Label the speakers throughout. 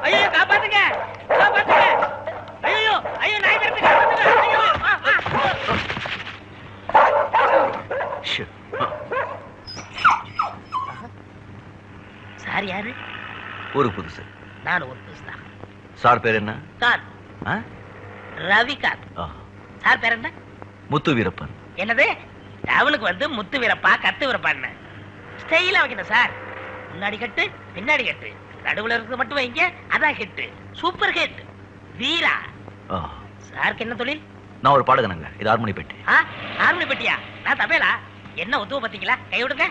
Speaker 1: ஐயோ காப்பாத்துங்க காப்பாத்துங்க ஐயோ ஐயோ நாய் கடிச்சு காப்பாத்துங்க ஐயோ சார் யாரு?
Speaker 2: ஒரு புதுசு.
Speaker 1: நான் ஒரு புதுசு தான்.
Speaker 2: சார் பேர் என்ன?
Speaker 1: காந்த். ரவிகாந்த். சார் பேர் என்ன?
Speaker 2: முத்து வீரப்பன்.
Speaker 1: என்னது? அவனுக்கு வந்து முத்து வீரப்பா கத்து வீரப்பான்னு ஸ்டைலா வைக்கணும் சார். முன்னாடி கட்டு பின்னாடி கட்டு நடுவுல இருக்கு மட்டும் வைங்க. அதான் ஹிட். Super hit. வீரா. சாருக்கு என்ன தொழில்?
Speaker 2: நான் ஒரு பாடகனங்க. இது ஹார்மோனி பெட்டி.
Speaker 1: ஹார்மோனி பெட்டியா? நான் தபேலா. என்ன ஒத்துவ பாத்தீங்களா? கை விடுங்க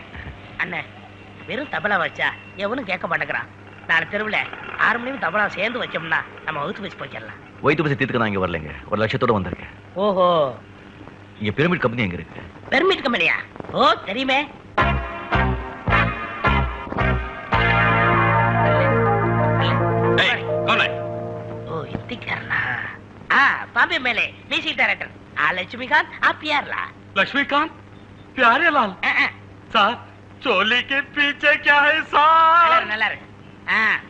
Speaker 1: அண்ணன். வெறும் தபலா வச்சா எவனும் கேட்க மாட்டேங்கிறான். நாலு தெருவுல ஹார்மோனியம் தபலா சேர்ந்து வச்சோம்னா நம்ம வகுத்து வச்சு போயிடலாம்.
Speaker 2: வயிற்று பசி தீர்த்துக்க நான் இங்க வரலைங்க. ஒரு லட்சத்தோட வந்திருக்கேன்.
Speaker 1: ஓஹோ.
Speaker 2: இங்க பிரமிட் கம்பெனி எங்க இருக்கு?
Speaker 1: பிரமிட் கம்பெனியா? ஓ தெரியுமே. ஓ இத்திக்காரனா? பாம்பே மேலே மியூசிக் டைரக்டர் लक्ष्मीकांत आप प्यार ला।
Speaker 3: लक्ष्मीकांत प्यारे लाल साहब चोली के पीछे क्या है साहब?
Speaker 1: நல்லா இருக்கு.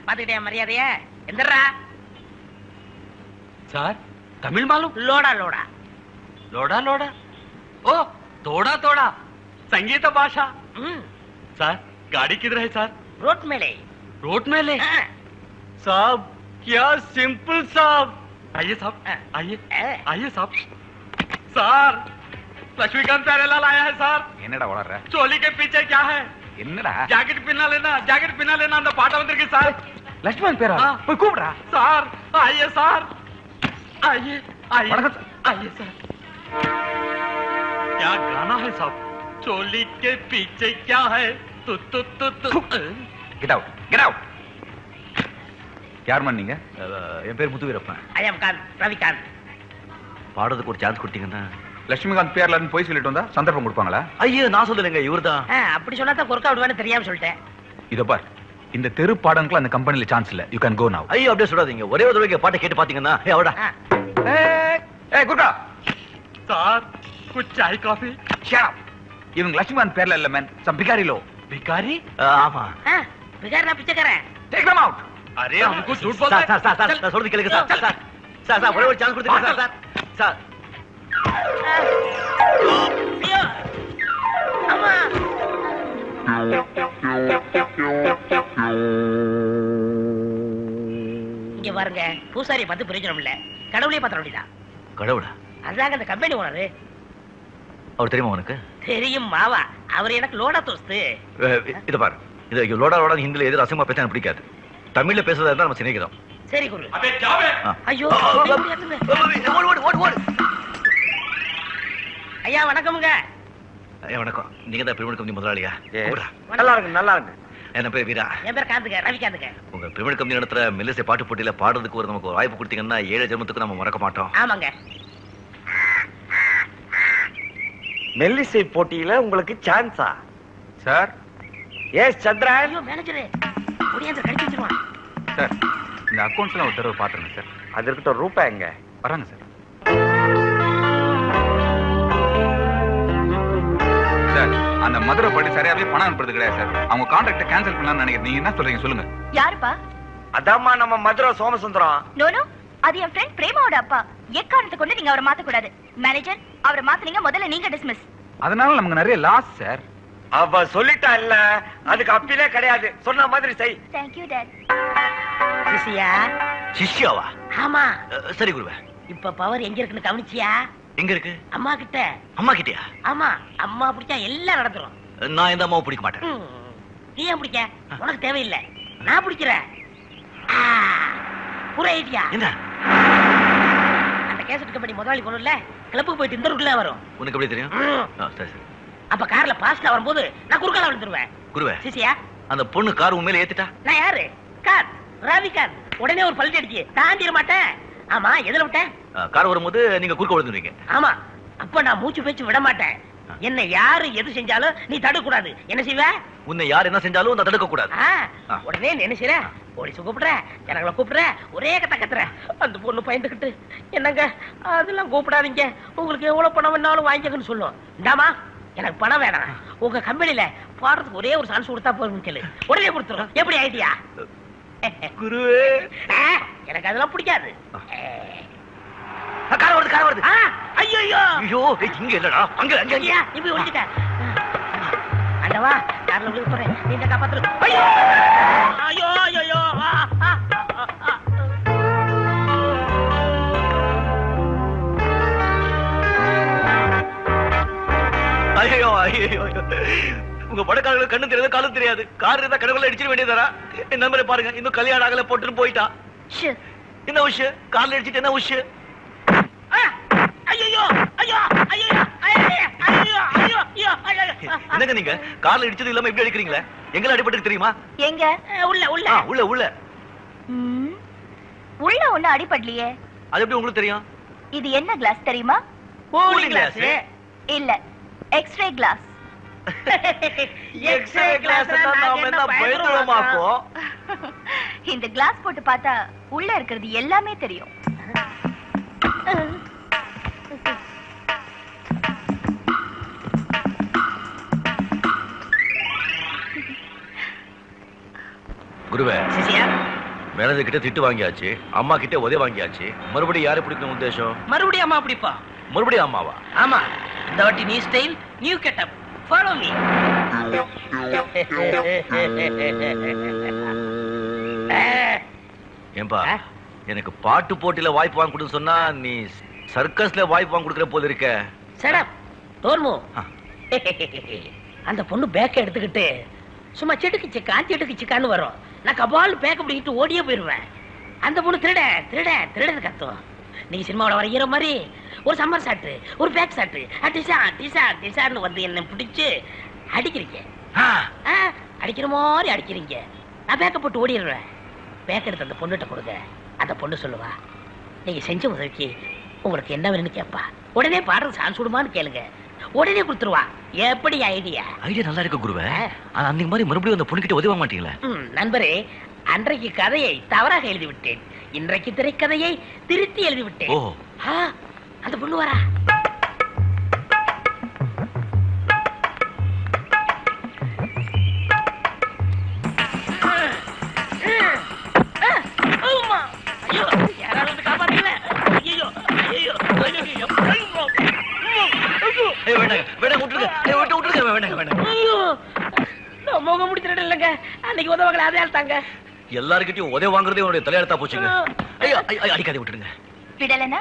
Speaker 1: பாத்துக்கிட்டே மரியாதையா எந்திரா
Speaker 3: सर तमिल मालूम?
Speaker 1: लोड़ा लोड़ा
Speaker 3: लोड़ा लोड़ा ओ तोड़ा तोड़ा संगीत भाषा। सर गाड़ी किधर है सर?
Speaker 1: रोड में ले।
Speaker 3: रोड में ले? साहब क्या सिंपल साहब। आइए साहब आइए आइए साहब। सर लक्ष्मीकांत प्यारे लाल आया है सर।
Speaker 4: என்னடா வளர்ற?
Speaker 3: चोली के पीछे क्या है?
Speaker 4: என்னடா?
Speaker 3: ஜாக்கெட் பின்னா लेना அந்த பாட்ட வந்திருக்கு சார்।
Speaker 4: லட்சுமணன் பேரா? போய் கூப்பிடுடா।
Speaker 3: சார் आइए சார் आइए आइए
Speaker 4: வணக்கம்
Speaker 3: आइए सर। क्या गाना है साहब? चोली के पीछे क्या है? तु तु तु तु
Speaker 4: गेट आउट गेट आउट। யார் மன்னீங்க?
Speaker 2: என் பேர் முத்து வீரப்பன்.
Speaker 1: ஐ அம் காந்த் ரவிகாந்த்.
Speaker 2: பாடுறதுக்கு ஒரு சான்ஸ் கொடுத்தீங்கன்னா
Speaker 4: லட்சுமிகாந்த் பேர்லன்னு போய் சொல்லிட்டு வந்தா சந்தர்ப்பம் கொடுப்பாங்களா?
Speaker 2: ஐயோ நான் சொல்லலைங்க, இவர்தான்.
Speaker 1: அப்படி சொன்னா தான் குறுக்கா விடுவான்னு தெரியாம சொல்லிட்டேன்.
Speaker 4: இதோ பார், இந்த தெரு பாடங்களுக்கு அந்த கம்பெனில சான்ஸ் இல்ல. யூ கேன் கோ நவ.
Speaker 2: ஐயோ அப்படியே சொல்லாதீங்க. ஒரே ஒரு தடவை பாட்டை கேட்டு பாத்தீங்கன்னா அவடா.
Speaker 4: ஏய் குட்டா
Speaker 3: சார் कुछ चाय कॉफी?
Speaker 4: Shut up. இவங்க லட்சுமிகாந்த் பேர்ல இல்ல மேன். Some Bihari low.
Speaker 3: भिखारी?
Speaker 2: ஆமா.
Speaker 1: பிகாரி நான் பிச்சைக்காரன்.
Speaker 4: Take them out.
Speaker 3: अरे हमको झूठ बोलते हैं।
Speaker 2: சார் சொல்றது கேளுங்க சார். சார் ஒரே ஒரு சான்ஸ் கொடுத்துங்க சார். சார்
Speaker 1: ஐயோ அம்மா. இங்க பாருங்க, பூசாரியை பார்த்து பிரயோஜனம் இல்ல. கடவுளையே பார்த்த வேண்டியதான்.
Speaker 2: கடவுளா?
Speaker 1: அதாங்க அந்த கம்பெனி ஓனரு.
Speaker 2: அவர் தெரியுமா உனக்கு?
Speaker 1: தெரியும் மாவா. அவர் எனக்கு லோடா தோஸ்து.
Speaker 2: இத பாரு, இது லோடா ஹிந்தில எது அசமா பேச எனக்கு பிடிக்காது. தமிழ்ல பேசுறதா இருந்தா நம்ம சிநேகிதம்.
Speaker 1: சரி குரு.
Speaker 3: अबे क्या बे?
Speaker 1: ஐயோ
Speaker 2: ஓடு.
Speaker 1: ஐயா வணக்கம்ங்க.
Speaker 2: ஐயா வணக்கம். நீங்க தான் பிரமிட் கம்பெனி முதலாளியா?
Speaker 1: நல்லா இருக்கு.
Speaker 2: என்ன பேர் வீரா.
Speaker 1: என் பேர் காந்துங்க, ரவிகாந்துங்க.
Speaker 2: உங்க பிரமிட் கம்பெனி நடத்துற மெல்லிசை பாட்டு போட்டியில பாடுறதுக்கு ஒரு நமக்கு வாய்ப்பு கொடுத்தீங்கன்னா 7 ஜென்மத்துக்கு நம்ம மறக்க மாட்டோம்.
Speaker 1: ஆமாங்க.
Speaker 5: மெல்லிசை போட்டியில உங்களுக்கு சான்ஸா?
Speaker 4: Sir
Speaker 5: yes Chandra.
Speaker 1: ஐயோ மேனேஜரே ஒடியாந்து கடிச்சு வச்சிருவான்.
Speaker 4: சார் இந்த அக்கவுண்ட்ஸ்லாம் ஒரு தடவை பாத்துருங்க சார்.
Speaker 5: அது இருக்கட்டும், ரூபாய் எங்க?
Speaker 4: வராங்க சார். சார் அந்த மதுரை பாட்டி சரியாவே பணம் அனுப்புறது கிடையாது சார். அவங்க கான்ட்ராக்ட கேன்சல் பண்ணலாம்னு நினைக்கிறேன். நீங்க என்ன சொல்றீங்க சொல்லுங்க.
Speaker 6: யாருப்பா?
Speaker 5: அதாம்மா நம்ம மதுரை சோமசுந்தரம்.
Speaker 6: நோனோ, அது என் ஃப்ரெண்ட் பிரேமாவோட அப்பா. எக்காரணத்தை கொண்டு நீங்க அவரை மாத்த கூடாது. மேனேஜர், அவரை மாத்துனீங்க, முதல்ல நீங்க டிஸ்மிஸ்.
Speaker 4: அதனால நமக்கு நிறைய லாஸ் சார்.
Speaker 5: அவ சொல்லிட்டா இல்ல, அதுக்கு அப்பீலே கிடையாது. சொன்ன மாதிரி செய்.
Speaker 6: Thank you dad.
Speaker 1: சிசியா?
Speaker 2: சிஷ்யாவா?
Speaker 1: ஆமா.
Speaker 2: சரி குருவே.
Speaker 1: இப்ப பவர் எங்க இருக்குன்னு கவனிச்சியா?
Speaker 2: எங்க இருக்கு?
Speaker 1: அம்மா கிட்ட.
Speaker 2: அம்மா கிட்டயா?
Speaker 1: ஆமா, அம்மா பிடிச்சா எல்லாம் நடந்துரும்.
Speaker 2: நான் எந்த அம்மாவை பிடிக்க மாட்டேன்.
Speaker 1: நீ ஏன் பிடிக்க? உனக்கு தேவையில்லை, நான் பிடிக்கிறேன். புற ஐடியா
Speaker 2: என்ன?
Speaker 1: அந்த கேசட் கம்பெனி முதலாளி கொண்டுல கிளப்புக்கு போயிட்டு இந்த ரூட்ல வரும்.
Speaker 2: உனக்கு எப்படி தெரியும்? சரி.
Speaker 1: அப்ப கார்ல பாஸ்டா வரும்போது நான் குறுக்கால விழுந்துருவேன்.
Speaker 2: குருவே,
Speaker 1: சிசியா
Speaker 2: அந்த பொண்ணு கார் உண்மையில ஏத்திட்டா?
Speaker 1: நான் யாரு? கார் ரவிகாந்த். உடனே ஒரு பல்ட்டி அடிச்சு தாண்டிட மாட்டேன். ஆமா, எதுல விட்டேன்?
Speaker 2: கார் வரும்போது நீங்க குறுக்க விழுந்துருவீங்க.
Speaker 1: ஆமா, அப்ப நான் மூச்சு பேச்சு விட மாட்டேன். என்ன யாரு எது செஞ்சாலும் நீ தடுக்க கூடாது. என்ன செய்வ?
Speaker 2: உன்னை யார் என்ன செஞ்சாலும் நான் தடுக்க கூடாது.
Speaker 1: உடனே என்ன செய்ற? போலீஸ் கூப்பிடுற, ஜனங்களை கூப்பிடுற, ஒரே கத்த கத்துற. அந்த பொண்ணு பயந்துகிட்டு என்னங்க அதெல்லாம் கூப்பிடாதீங்க, உங்களுக்கு எவ்வளவு பணம் வேணாலும் வாங்கிக்கன்னு சொல்லும். இந்தாமா, எனக்கு பணம் வேணாம், உங்க கம்பெனில பாடுறதுக்கு ஒரே ஒரு சான்ஸ் கொடுத்தா போதும் சொல்லு. உடனே கொடுத்துரும். எப்படி ஐடியா?
Speaker 2: குருவே
Speaker 1: எனக்கு அதெல்லாம் பிடிக்காது.
Speaker 2: கார் வருது.
Speaker 1: ஐயோ
Speaker 2: ஐயோ இங்க இல்லடா, அங்க அங்க
Speaker 1: ஐயா நீ போய் ஒளிஞ்சிட்ட. அண்டவா கார்ல விழுக போறேன், நீ இந்த காப்பாத்துரு. ஐயோ ஐயோ ஐயோ
Speaker 2: ஐயோ ஐயோ, உங்க படக்காரங்களுக்கு கண்ணு தெரியாது காலும் தெரியாது. கார் இருந்தா கடவுள அடிச்சிட வேண்டியதாரா? என் நம்பரை பாருங்க, இன்னும் கல்யாணம் ஆகல போட்டுட்டு போயிட்டா. என்ன விஷயம்? கார்ல அடிச்சிட்டு என்ன விஷயம்? என்னங்க நீங்க கார்ல இடிச்சது இல்லாம எப்படி அடிக்கிறீங்களே? எங்க அடிபட்டு தெரியுமா?
Speaker 6: எங்க?
Speaker 1: உள்ள உள்ள
Speaker 2: உள்ள உள்ள
Speaker 6: உள்ள ஒண்ணு அடிபடலையே.
Speaker 2: அது எப்படி உங்களுக்கு தெரியும்?
Speaker 6: இது என்ன கிளாஸ் தெரியுமா?
Speaker 1: கூலிங் கிளாஸ்
Speaker 6: இல்ல, எக்ஸ்ரே கிளாஸ்.
Speaker 1: எக்ஸ்ரே கிளாஸ் நாம என்ன
Speaker 2: பயந்துறோமாக்கோ?
Speaker 6: இந்த கிளாஸ் போட்டு பார்த்தா உள்ள இருக்கிறது எல்லாமே தெரியும்.
Speaker 2: குருவே,
Speaker 1: சிசியா
Speaker 2: மேனேஜர் கிட்ட திட்டு வாங்கியாச்சு, அம்மா கிட்ட உதவி வாங்கியாச்சு. மறுபடியும் யாரை பிடிக்கணும் உத்தேசம்?
Speaker 1: மறுபடியும் அம்மா பிடிப்பா.
Speaker 2: மறுபடியும் அம்மாவா?
Speaker 1: ஆமா, இந்த வாட்டி new style, new getup. Follow me.
Speaker 2: ஏன்பா, எனக்கு பாட்டு போட்டியில வாய்ப்பு வாங்கி கொடுன்னு சொன்னா நீ சர்க்கஸ்ல வாய்ப்பு வாங்கி கொடுக்கற போல இருக்க.
Speaker 1: சடப் தோர்மு. அந்த பொண்ணு பேக்க எடுத்துக்கிட்டு சும்மா செட்டுக்கு சிக்கான்னு வரும். நான் கபால் பேக்க பிடிக்கிட்டு ஓடியே போயிருவேன். அந்த பொண்ணு திருட கத்தும். நீங்க சினிமாவோட வர ஹீரோ மாதிரி ஒரு சம்மர் சாட்டு, ஒரு பேக் சாட்டு, டிசான்னு வந்து என்ன பிடிச்சு அடிக்கிறீங்க. அடிக்கிற மாதிரி அடிக்கிறீங்க. நான் பேக்க போட்டு ஓடிடுவேன். பேக்க எடுத்து அந்த பொண்ணுகிட்ட கொடுங்க. அந்த பொண்ணு சொல்லுவா, நீங்க செஞ்ச உதவிக்கு உங்களுக்கு என்ன வேணும்னு கேட்பா. உடனே பாடுறது சான்ஸ் விடுமான்னு கேளுங்க, உடனே கொடுத்துருவா. எப்படி ஐடியா?
Speaker 2: ஐடியா நல்லா இருக்கு குருவே. அன்னைக்கு மாதிரி மறுபடியும் அந்த பொண்ணுகிட்ட உதவ மாட்டீங்களா?
Speaker 1: நண்பரே, அன்றைக்கு கதையை தவறாக எழுதி விட்டேன். இன்றைக்கு திரைக்கதையை திருத்தி எழுதி விட்டேன். அந்த பொண்ணு வரா.
Speaker 2: எல்லாருக்கிட்டையும் உதவி வாங்குறதே உன்னுடைய தலையெழுத்தா போச்சுங்க. அடிக்காதே, விட்டுடுங்க.
Speaker 6: விடலனா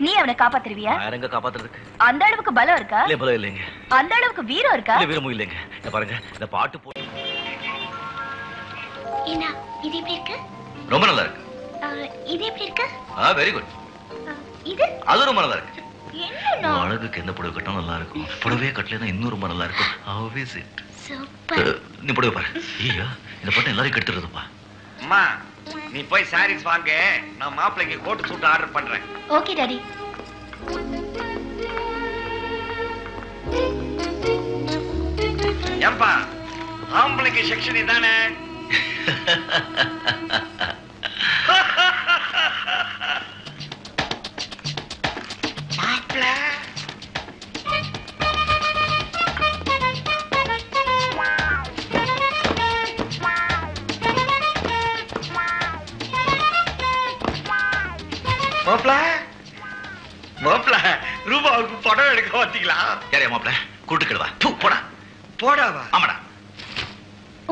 Speaker 6: நீ அவனை காப்பாத்துருவியா?
Speaker 2: யாரங்க காப்பாத்துறதுக்கு?
Speaker 6: அந்த அளவுக்கு பலம் இருக்கா?
Speaker 2: இல்ல, பலம் இல்லைங்க.
Speaker 6: அந்த அளவுக்கு வீரம் இருக்கா?
Speaker 2: இல்ல, வீரமும் இல்லைங்க. இத பாருங்க, இந்த பாட்டு போட்டு
Speaker 6: என்ன இது எப்படி இருக்கு?
Speaker 2: ரொம்ப நல்லா இருக்கு.
Speaker 6: இது எப்படி இருக்கு?
Speaker 2: Very good.
Speaker 6: இது
Speaker 2: அது ரொம்ப நல்லா இருக்கு.
Speaker 6: என்னன்னா
Speaker 2: அழகுக்கு எந்த புடவை கட்டினா நல்லா இருக்கும். புடவையே கட்டலைன்னா இன்னும் ரொம்ப நல்லா இருக்கும். How is it?
Speaker 6: சூப்பர்.
Speaker 2: நீ புடவை பாரு. ஐயா, இந்த பட்டம் எல்லாரும் கெடுத்துறதுப்பா.
Speaker 5: அம்மா, நீ போய் சாரீஸ் வாங்க, நான் மாப்பிளைக்கு கோட் சூட் ஆர்டர் பண்றேன்.
Speaker 6: Okay daddy.
Speaker 5: ஏம்பா, ஆம்பளைக்கு செக்ஷன் இதானே? மாப்பிள மாப்பிள ரூபாவுக்கு படம் எடுக்க பார்த்தீங்களா?
Speaker 2: யாரையா மாப்பிள? கூட்டுக்கிடுவா. போடா
Speaker 5: போடாவா?
Speaker 2: ஆமாடா.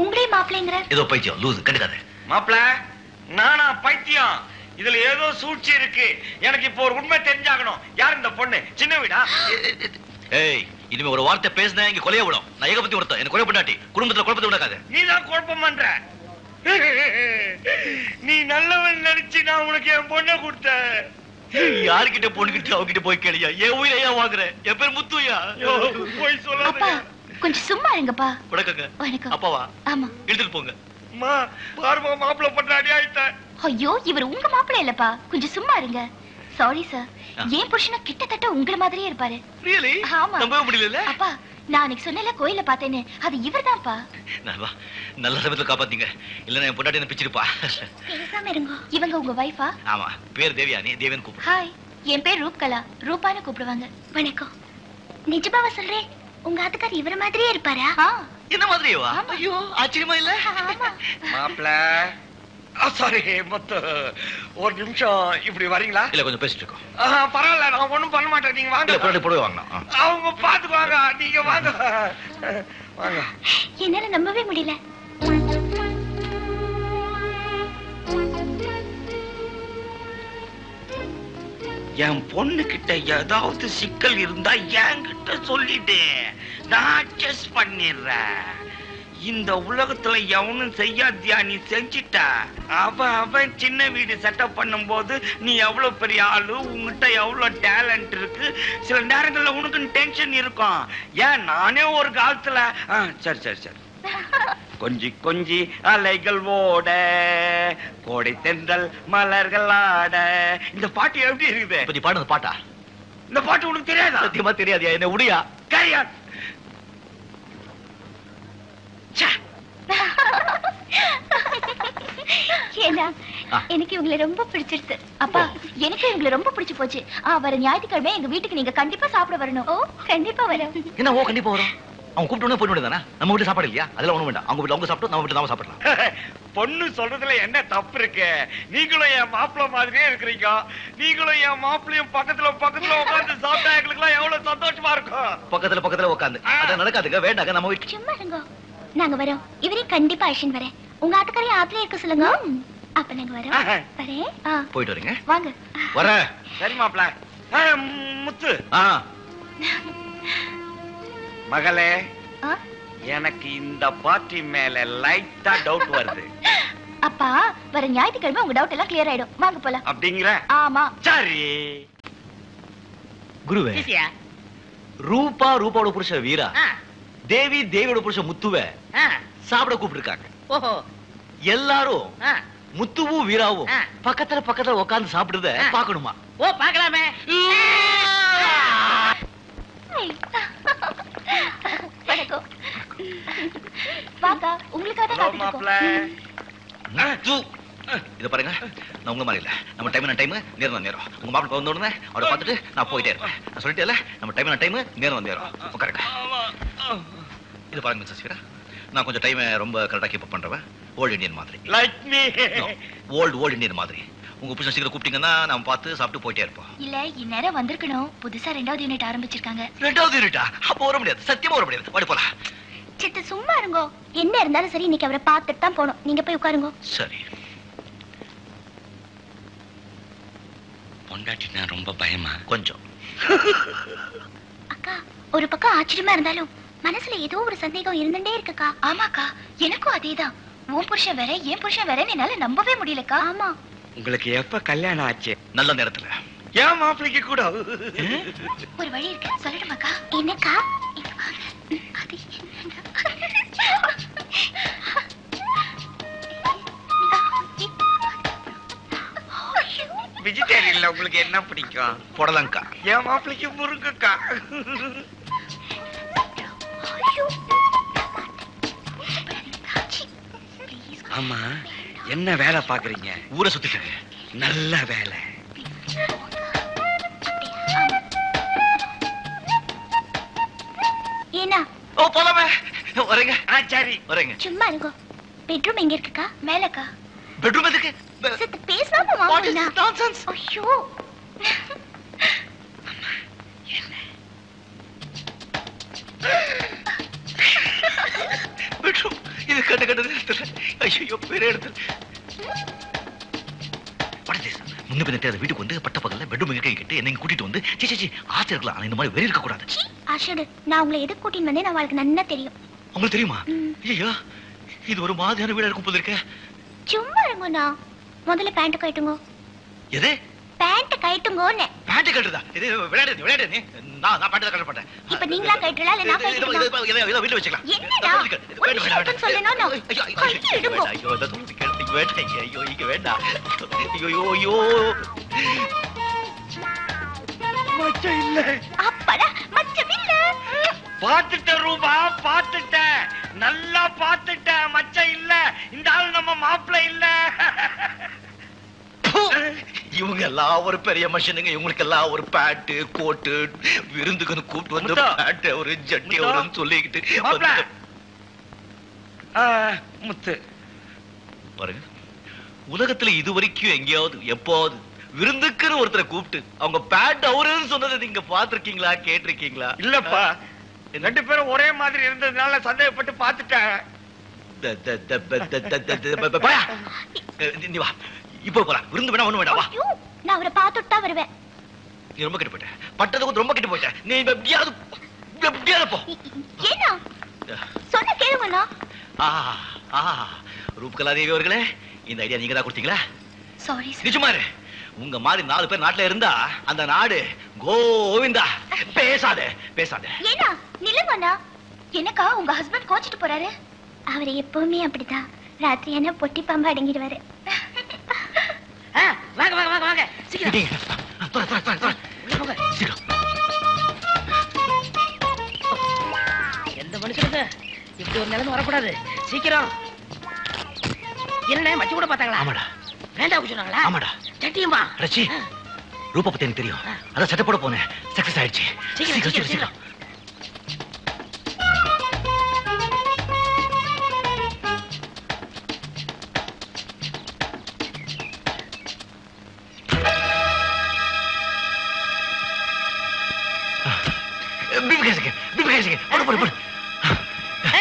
Speaker 6: உங்களே மாப்பிள்ளைங்கிற?
Speaker 2: ஏதோ பைத்தியம், லூஸ், கண்டுக்காத.
Speaker 5: மாப்பிள, நானா பைத்தியம்? இதுல ஏதோ சூழ்ச்சி இருக்கு. எனக்கு இப்போ ஒரு உண்மை தெரிஞ்சாகணும். யார் இந்த பொண்ணு? சின்ன வீடா?
Speaker 2: ஏய், இனிமே ஒரு வார்த்தை பேசினா இங்க கொலைய விடும். நான் ஏகபத்தி ஒருத்தன், எனக்கு கொலை பண்ணாட்டி குடும்பத்துல குழப்பத்தை உண்டாக்காத.
Speaker 5: நீதான் குழப்பம் பண்ற. நீ நல்லவன் நினைச்சு நான் உனக்கு என் பொண்ணை கொடுத்தேன்.
Speaker 2: யாருக்கிட்ட பொண்ணுகிட்டு அவகிட்ட போய் கேளியா? என் உயிரையா வாங்குற? என் பேர் முத்துயா.
Speaker 5: போய் சொல்ல.
Speaker 6: அப்பா கொஞ்சம் சும்மா இருங்கப்பா.
Speaker 2: வணக்கங்க.
Speaker 6: வணக்கம்.
Speaker 2: அப்பாவா?
Speaker 6: ஆமா.
Speaker 2: எடுத்துட்டு போங்க.
Speaker 5: அம்மா, பாருமா, மாப்பிள்ளை பண்ண அடி ஆயிட்டேன்.
Speaker 6: ஐயோ, இவர் உங்க மாப்பிள்ளை இல்லப்பா. கொஞ்சம் சும்மா இருங்க. Sorry sir. ஏன் புருஷனா கிட்டத்தட்ட உங்கள மாதிரியே இருப்பாரு.
Speaker 2: ரியலி?
Speaker 6: ஆமா.
Speaker 2: நம்பவே முடியல.
Speaker 6: அப்பா, நான் அன்னைக்கு சொன்னல கோயில பார்த்தேன்னு, அது இவர்தான்ப்பா.
Speaker 2: நல்ல சமயத்துல காப்பாத்தீங்க. இல்லன்னா என் பொண்டாட்டி என்ன பிச்சிருப்பா.
Speaker 6: பேசாம இருங்க. இவங்க உங்க வைஃபா?
Speaker 2: ஆமா, பேர் தேவியானி. தேவன் கூப்பிடு.
Speaker 6: ஹாய், என் பேர் ரூப்கலா. ரூபான்னு கூப்பிடுவாங்க. வணக்கம். நிஜமாவா சொல்றேன்? உங்க ஆத்துக்கார் இவர மாதிரியே இருப்பாரா?
Speaker 2: என்ன மாதிரியே? ஐயோ, ஆச்சரியமா இல்ல?
Speaker 5: மாப்பிள, சாரி முத்து, ஒரு நிமிஷம் இப்படி வரீங்களா?
Speaker 2: இல்ல கொஞ்சம் பேசிட்டு இருக்கோம்.
Speaker 5: பரவாயில்ல, நான் ஒண்ணும் பண்ண மாட்டேன். நீங்க வாங்க.
Speaker 2: போய் வாங்கலாம்.
Speaker 5: அவங்க பாத்துக்குவாங்க, நீங்க வாங்க. வாங்க.
Speaker 6: என்னால நம்பவே முடியல.
Speaker 5: என் பொண்ணு கிட்ட ஏதாவது சிக்கல் இருந்தா என்கிட்ட சொல்லிட்டு நான் அட்ஜஸ்ட் பண்ணிடுறேன். இந்த உலகத்துல எவனும் செய்யாதியா, நீ செஞ்சிட்ட. அவன் சின்ன வீடு செட்டப் பண்ணும் போது நீ எவ்வளவு பெரிய ஆளு, உங்ககிட்ட எவ்வளவு டேலண்ட் இருக்கு. சில நேரங்கள்ல உனக்கு டென்ஷன் இருக்கும். ஏன் நானே ஒரு காலத்துல சரி கொஞ்சி கொஞ்சி அலைகள் ஓட, கோடை தென்றல் மலர்கள் ஆட. இந்த பாட்டு எப்படி இருக்குது?
Speaker 2: நீ பாடுறது பாட்டா?
Speaker 5: இந்த பாட்டு உனக்கு தெரியாதா?
Speaker 2: சத்தியமா தெரியாதியா, என்ன உடையா?
Speaker 5: கையா
Speaker 6: ஏன்னா எனக்கு இவங்களை ரொம்ப பிடிச்சிருச்சு. அப்பா, எனக்கு இவங்களை ரொம்ப பிடிச்சு போச்சு. வர ஞாயிற்றுக்கிழமை எங்க வீட்டுக்கு நீங்க கண்டிப்பா சாப்பிட வரணும். ஓ, கண்டிப்பா வரும்.
Speaker 2: என்ன? ஓ, கண்டிப்பா வரும். அவங்க கூப்பிட்டு போயிட்டு வேண்டியதானே? நம்ம வீட்டு சாப்பாடு இல்லையா? அதெல்லாம் ஒண்ணும் வேண்டாம். அவங்க வீட்டுல அவங்க சாப்பிட்டு நம்ம வீட்டுல நாம சாப்பிடலாம்.
Speaker 5: பொண்ணு சொல்றதுல என்ன தப்பு இருக்கு? நீங்களும் என் மாப்பிள்ள மாதிரியே இருக்கிறீங்க. நீங்களும் என் மாப்பிள்ளையும் பக்கத்துல உட்கார்ந்து சாப்பிட்டா எங்களுக்கு எல்லாம் எவ்வளவு சந்தோஷமா இருக்கும்.
Speaker 2: பக்கத்துல உட்காந்து அது நடக்காதுங்க. வேண்டாங்க, நம்ம வீட்டு
Speaker 6: சும்மா இருங்க. நாங்க வரோம். இவரையும் கண்டிப்பா அழைச்சிட்டு வரேன். உங்க ஆட்டுக்காரையும் ஆத்துல இருக்க சொல்லுங்க. அப்ப நாங்க வரோம். வரேன்.
Speaker 2: போயிட்டு வரீங்க.
Speaker 6: வாங்க.
Speaker 2: வரேன்.
Speaker 5: சரி மாப்பிள்ள. முத்து, மகளே, எனக்கு இந்த பார்ட்டி மேல லைட்டா டவுட் வருது.
Speaker 6: அப்பா, வர ஞாயிற்றுக்கிழமை உங்க டவுட் எல்லாம் கிளியர் ஆயிடும். வாங்க போலாம்.
Speaker 5: அப்படிங்கிற?
Speaker 6: ஆமா.
Speaker 5: சரி.
Speaker 2: குருவே, ரூபாவோட புருஷ வீரா, தேவியோட புருஷ முத்துவ சாப்பிட கூப்பிட்டுருக்காங்க.
Speaker 1: ஓஹோ.
Speaker 2: எல்லாரும் முத்துவும் வீராவும் பக்கத்துல உட்கார்ந்து சாப்பிடுறத பாக்கணுமா?
Speaker 1: ஓ, பாக்கலாமே.
Speaker 6: வணக்கம். வாங்க, உங்களுக்காக தான் காத்துட்டு இருக்கோம்.
Speaker 2: இத பாருங்க, நான் உங்க மாதிரி இல்ல. நம்ம டைம் நேரம். உங்க மாப்பிள்ளை வந்த உடனே அவரை பார்த்துட்டு நான் போயிட்டே இருப்பேன். நான் சொல்லிட்டேன்ல, நம்ம டைம் நேரம் உட்காருங்க. இது பாருங்க மிஸ்ஸஸ் வீரா, நான் கொஞ்சம் டைம் ரொம்ப கரெக்டா கீப் பண்றவன். ஓல்ட் இந்தியன் மாதிரி.
Speaker 5: Like me.
Speaker 2: ஓல்ட் இந்தியன் மாதிரி. உங்க புருஷன் சீக்கிரம் கூப்பிட்டீங்கன்னா நாம பார்த்து சாப்பிட்டு போயிட்டே இருப்போம்.
Speaker 6: இல்ல, இந்நேரம் வந்திருக்கணும். புதுசா 2வது யூனிட் ஆரம்பிச்சிருக்காங்க.
Speaker 2: 2வது யூனிட்டா? அப்ப வர முடியாது, சத்தியமா வர முடியாது. வாடி போலாம்.
Speaker 6: சித்து, சும்மா இருங்கோ. என்ன இருந்தாலும் சரி, இன்னைக்கு அவரை பார்த்துட்டு தான் போகணும். நீங்க போய் உட்காருங்க.
Speaker 2: சரி.
Speaker 5: பொண்டாட்டினா ரொம்ப பயமா?
Speaker 2: கொஞ்சம்.
Speaker 6: அக்கா, ஒரு பக்கம் ஆச்சரியமா இருந்தாலும் மனசுல ஏதோ ஒரு சந்தேகம் இருந்துட்டே இருக்குக்கா. ஆமாக்கா, எனக்கும் அதேதான். உன் புருஷன் வேற, என் புருஷன் வேற, என்னால நம்பவே முடியலக்கா. ஆமா.
Speaker 5: உங்களுக்கு எப்ப கல்யாணம் ஆச்சு?
Speaker 2: நல்ல நேரத்துல.
Speaker 5: ஏன் மாப்பிளைக்கு கூட
Speaker 6: ஒரு வழி இருக்கு, சொல்லட்டுமாக்கா? என்னக்கா?
Speaker 5: வெஜிடேரியன்ல உங்களுக்கு என்ன பிடிக்கும்?
Speaker 2: புடலங்கா.
Speaker 5: என் மாப்பிளைக்கு முருங்கக்கா. ஆமா, என்ன வேலை பாக்குறீங்க?
Speaker 2: ஊரை சுத்திட்டு.
Speaker 5: நல்ல வேலை.
Speaker 6: ஏனா?
Speaker 2: ஓ, போலாமே. வரேங்க.
Speaker 5: சரி,
Speaker 2: வரேங்க.
Speaker 6: சும்மா இருங்கோ. பெட்ரூம் எங்க இருக்குக்கா? மேலக்கா.
Speaker 2: பெட்ரூம் எதுக்கு?
Speaker 6: சித்து, பேசாம வாங்க.
Speaker 2: நான்சென்ஸ்.
Speaker 6: ஐயோ.
Speaker 2: பெட்ரூம் இது கட்ட இடத்துல. ஐயோ, பெரிய இடத்துல. முன்ன பின்ன தெரியாத வீட்டுக்கு வந்து பட்ட பகல்ல பெட்ரூம் எங்க கேட்டு என்ன கூட்டிட்டு வந்து சி ஆசை இருக்கலாம். ஆனா இந்த மாதிரி வெறி இருக்க கூடாது.
Speaker 6: ஆஷடு, நான் உங்களை எதுக்கு கூட்டின்னு வந்தேன் நான் உங்களுக்கு நன்னா தெரியும்.
Speaker 2: உங்களுக்கு தெரியுமா? ஐயோ, இது ஒரு மாதிரியான வீடா இருக்கும் போல இருக்க.
Speaker 6: சும்மா இருங்கண்ணா. முதல்ல பேண்ட் கட்டுங்க.
Speaker 2: எது?
Speaker 6: பேண்ட் கட்டுங்கோன்னு.
Speaker 2: பேண்ட் கட்டுறதா? இது விளையாடு நீ. நான் பேண்ட் கட்ட மாட்டேன்.
Speaker 6: இப்ப நீங்களா கட்டறல இல்ல நான் கட்டறேன்.
Speaker 2: இத வீட்ல வச்சுக்கலாம்.
Speaker 6: என்னடா? வேண்டாம் சொல்லணும்.
Speaker 2: ஐயோ, அத தூக்கி கேட்டிங்க. வேண்டாம். ஐயோ, இங்க வேண்டாம். ஐயோ.
Speaker 5: மச்சம் இல்ல.
Speaker 6: அப்படா, மச்சம் இல்ல.
Speaker 5: பாத்துட்டேன் ரூபா, பாத்துட்டேன். நல்லா பாத்துட்டேன். மச்சம் இல்ல. இந்த ஆள் நம்ம மாப்பிள்ளை இல்ல.
Speaker 2: இவங்க எல்லாம் ஒரு பெரிய மனுஷனுங்க. இவங்களுக்கு எல்லாம் ஒரு பேண்ட் கோட்டு விருந்துக்குன்னு கூப்பிட்டு வந்து பேண்ட் ஒரு ஜட்டி வரும்னு சொல்லிக்கிட்டு
Speaker 5: முத்து
Speaker 2: பாருங்க, உலகத்துல இது வரைக்கும் எங்கேயாவது எப்போது விருந்துக்குன்னு ஒருத்தரை கூப்பிட்டு அவங்க பேட் அவருன்னு சொன்னதை நீங்க பாத்திருக்கீங்களா, கேட்டிருக்கீங்களா?
Speaker 5: இல்லப்பா, ரெண்டு பேரும் ஒரே மாதிரி இருந்ததுனால சந்தேகப்பட்டு பாத்துட்டேன்.
Speaker 2: நீ வா, இப்போ போலாம். விருந்து வேணா ஒண்ணு வேணா வா.
Speaker 6: நான் அவரை பார்த்துட்டு தான் வருவேன்.
Speaker 2: நீ ரொம்ப கிட்ட போயிட்ட, பட்டதுக்கு ரொம்ப கிட்ட போயிட்ட. நீ எப்படியாவது போ.
Speaker 6: ஏன்னா சொன்ன கேளுங்கண்ணா.
Speaker 2: ரூப்கலாதேவி அவர்களே, இந்த ஐடியா நீங்க தான் கொடுத்தீங்களா?
Speaker 6: Sorry sir.
Speaker 2: நிஜமாரு, உங்க மாதிரி 4 பேர் நாட்டுல இருந்தா அந்த நாடு கோவிந்தா. பேசாதே பேசாதே.
Speaker 6: ஏன்னா நில்லுங்கண்ணா. என்னக்கா உங்க ஹஸ்பண்ட் கோச்சிட்டு போறாரு? அவர் எப்பவுமே அப்படிதான். ராத்திரி என்ன பொட்டி பாம்பு அடங்கிடுவாரு.
Speaker 1: வாங்க வாங்க வாங்க வாங்க, சீக்கிரம் உள்ள போங்க. எந்த மனுஷனுக்கு இப்படி ஒரு நிலைமை வரக்கூடாது. சீக்கிரம். என்ன மச்சி கூட பார்த்தாங்களா?
Speaker 2: ஆமாடா.
Speaker 1: வேண்டாம் சொன்னாங்களா?
Speaker 2: ஆமாடா.
Speaker 1: சட்டியுமா
Speaker 2: ரச்சி, ரூபா பத்தி எனக்கு தெரியும். அதான் சட்டை போட போனேன், சக்சஸ் ஆயிடுச்சு.
Speaker 1: சீக்கிரம் சீக்கிரம்.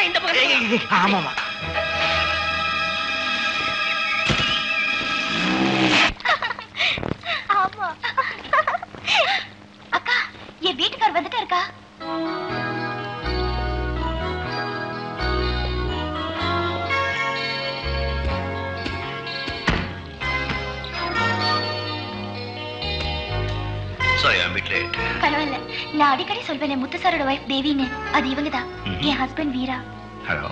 Speaker 1: இந்த பக்கம்.
Speaker 2: ஆமாமா.
Speaker 6: ஆமா. அக்கா, என் வீட்டுக்கார் வந்துட்டா இருக்கா?
Speaker 2: Sorry, I'm a bit late.
Speaker 6: பரவாயில்ல. நான் அடிக்கடி சொல்வேன் முத்து சாரோட வைஃப் தேவின்னு. அது இவங்கதான். என் ஹஸ்பண்ட் வீரா.
Speaker 2: Hello.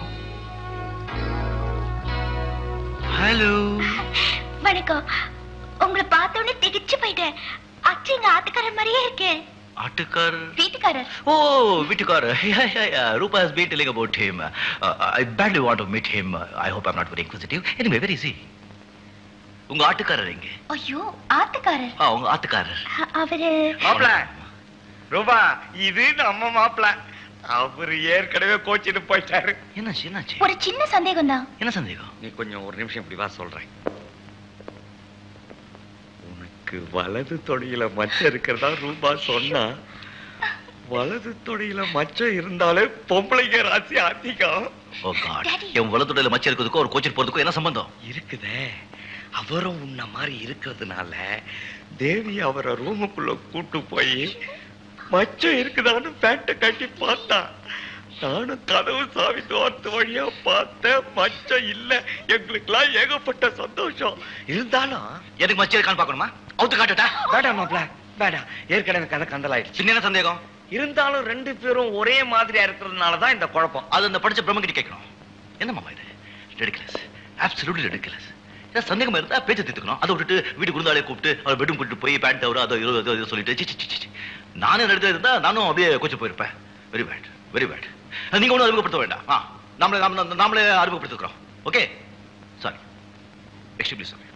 Speaker 2: Hello.
Speaker 6: வணக்கம். உங்களை பார்த்த உடனே திகிச்சு போயிட்டேன். அச்சு எங்க ஆட்டுக்காரர் மாதிரியே இருக்கேன்.
Speaker 2: ஆட்டுக்காரர்?
Speaker 6: வீட்டுக்காரர்.
Speaker 2: Oh, வீட்டுக்காரர். Yeah. Rupa has been telling about him. I badly want to meet him. I hope I'm not very inquisitive. Anyway, where is he? உங்க ஆட்டுக்காரர் எங்க?
Speaker 6: ஐயோ, ஆட்டுக்காரர்.
Speaker 2: உங்க ஆட்டுக்காரர்.
Speaker 6: அவரு
Speaker 5: மாப்ள ரூபா, இது நம்ம மாப்ள. அவரு ஏற்கனவே கோச்சிட்டு போயிட்டாரு.
Speaker 2: என்னாச்சு?
Speaker 6: ஒரு சின்ன சந்தேகம் தான்.
Speaker 2: என்ன சந்தேகம்?
Speaker 5: நீ கொஞ்சம் ஒரு நிமிஷம் இப்படி வா, சொல்றேன். உனக்கு வலது தொடையில மச்சம் இருக்கிறதா ரூபா சொன்னா. வலது தொடையில மச்சம் இருந்தாலே பொம்பளைங்க ராசி அதிகம்.
Speaker 2: ஓ காட், என் வலது தொடையில மச்சம் இருக்கிறதுக்கும் ஒரு கோச்சிட்டு போறதுக்கும் என்ன சம்பந்தம்?
Speaker 5: இருக்குதே. அவரும் உன்ன மாதிரி இருக்கிறதுனால தேவி அவரை ரூமுக்குள்ள கூட்டு போய் மச்சம் இருக்குதான்னு பேண்ட கட்டி பார்த்தா. நானும் கதவு சாவி தோர்த்து வழியா பார்த்தேன், மச்சம் இல்ல. எங்களுக்குலாம் ஏகப்பட்ட சந்தோஷம். இருந்தாலும்
Speaker 2: எதுக்கு மச்சம் இருக்கான்னு பாக்கணுமா? அவுத்து காட்டுட்டா?
Speaker 5: வேண்டாம் மாப்ள, வேண்டாம். ஏற்கனவே கதை கந்தலாயிடுச்சு.
Speaker 2: என்ன சந்தேகம்?
Speaker 5: இருந்தாலும் ரெண்டு பேரும் ஒரே மாதிரியா இருக்கிறதுனாலதான் இந்த குழப்பம்.
Speaker 2: அது அந்த படிச்ச பிரம்ம கிட்ட கேட்கணும். என்ன மாமா இது? Ridiculous, absolutely ridiculous. சந்தேகம் இருந்தா பேச்ச தீர்த்துக்கணும். அதை விட்டுட்டு வீட்டுக்கு இருந்தாலே கூப்பிட்டு அவர் பெட்ரூம் கூப்பிட்டு போய் பேண்ட் தவிர அதை சொல்லிட்டு நானே நடத்த இருந்தா நானும் அப்படியே கொஞ்சம் போயிருப்பேன். Very bad, very bad. நீங்க ஒன்றும் அறிமுகப்படுத்த வேண்டாம். நாமளே அறிமுகப்படுத்துக்கிறோம். Okay, sorry, extremely sorry.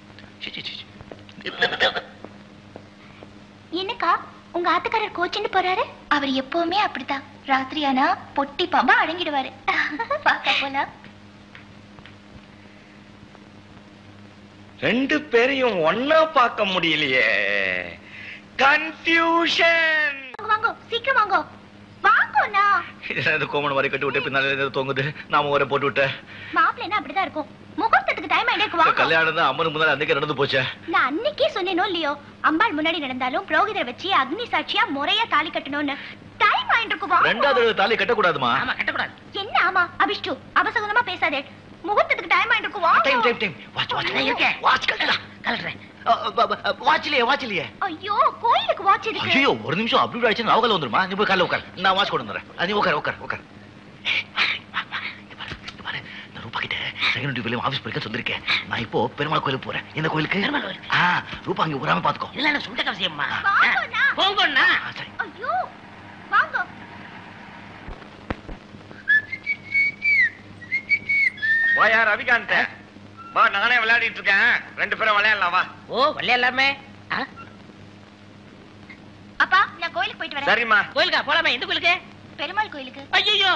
Speaker 6: என்னக்கா உங்க ஆத்துக்காரர் கோச்சின்னு போறாரு? அவர் எப்பவுமே அப்படித்தான். ராத்திரி ஆனா பொட்டி பாம்பா அடங்கிடுவாரு. பாக்க போலாம்.
Speaker 5: ரெண்டு பேரையும் ஒன்னா பார்க்க முடியலையே. கன்ஃபியூஷன்.
Speaker 6: வாங்க சீக்கிரம் வாங்க. வாங்கண்ணா.
Speaker 2: இந்த கோமணம் வரை கட்டி விட்டு பின்னால தொங்குது. நாம வரை போட்டு விட்டேன்.
Speaker 6: மாப்பிள்ளை அப்படிதான் இருக்கும். முகூர்த்தத்துக்கு டைம் ஆயிட்டே வாங்க.
Speaker 2: கல்யாணம் தான் அம்மனுக்கு முன்னாடி அன்னைக்கு நடந்து போச்சே.
Speaker 6: நான் அன்னைக்கே சொன்னேனோ இல்லையோ, அம்பாள் முன்னாடி நடந்தாலும் புரோகிதரை வச்சு அக்னி சாட்சியா முறையா தாலி கட்டணும்னு. டைம் ஆயிட்டு இருக்கு. வாங்க.
Speaker 2: ரெண்டாவது தாலி கட்டக்கூடாதுமா?
Speaker 1: ஆமா, கட்டக்கூடாது.
Speaker 6: என்ன ஆமா அபிஷ்டு, அபசகுனமா பேசாதே. முகூர்த்தத்துக்கு டைம் ஆயிட்டு இருக்கு. வாங்க.
Speaker 2: டைம். வாட்ச்
Speaker 1: இருக்கேன்.
Speaker 2: வாட்ச் கட்டலாம்.
Speaker 1: கலட்டுறேன்.
Speaker 2: வாட்ச்லயே.
Speaker 6: ஐயோ, கோயிலுக்கு வாட்ச் இருக்கு.
Speaker 2: ஐயோ, ஒரு நிமிஷம் அப்படி ஆயிடுச்சு. நவகல வந்துருமா? நீ போய் காலைல உட்கார். நான் வாட்ச் கொண்டு வந்துறேன். நீ உட்கார். ரூபா கிட்ட செகண்ட் டியூப்ல ஆபீஸ் போயிருக்க சொல்லிருக்கேன். நான் இப்போ பெருமாள் கோயிலுக்கு போறேன். எந்த கோயிலுக்கு?
Speaker 1: பெருமாள் கோயில்.
Speaker 2: ரூபா அங்க ஊராம பாத்துக்கோ.
Speaker 1: இல்ல நான் சுண்ட கவசியம்மா.
Speaker 6: வாங்கண்ணா.
Speaker 1: போங்கண்ணா.
Speaker 2: சரி.
Speaker 6: ஐயோ, வாங்க.
Speaker 5: வாயா ரவிகாந்த், வா. நானே விளையாடிட்டு இருக்கேன். ரெண்டு பேரும் விளையாடலாம், வா.
Speaker 1: ஓ, விளையாடலாமே.
Speaker 6: அப்பா, நான் கோயிலுக்கு போயிட்டு வரேன்.
Speaker 5: சரிம்மா.
Speaker 1: கோயிலுக்கா போலாமே? எந்த கோயிலுக்கு?
Speaker 6: பெருமாள் கோயிலுக்கு.
Speaker 1: ஐயோ,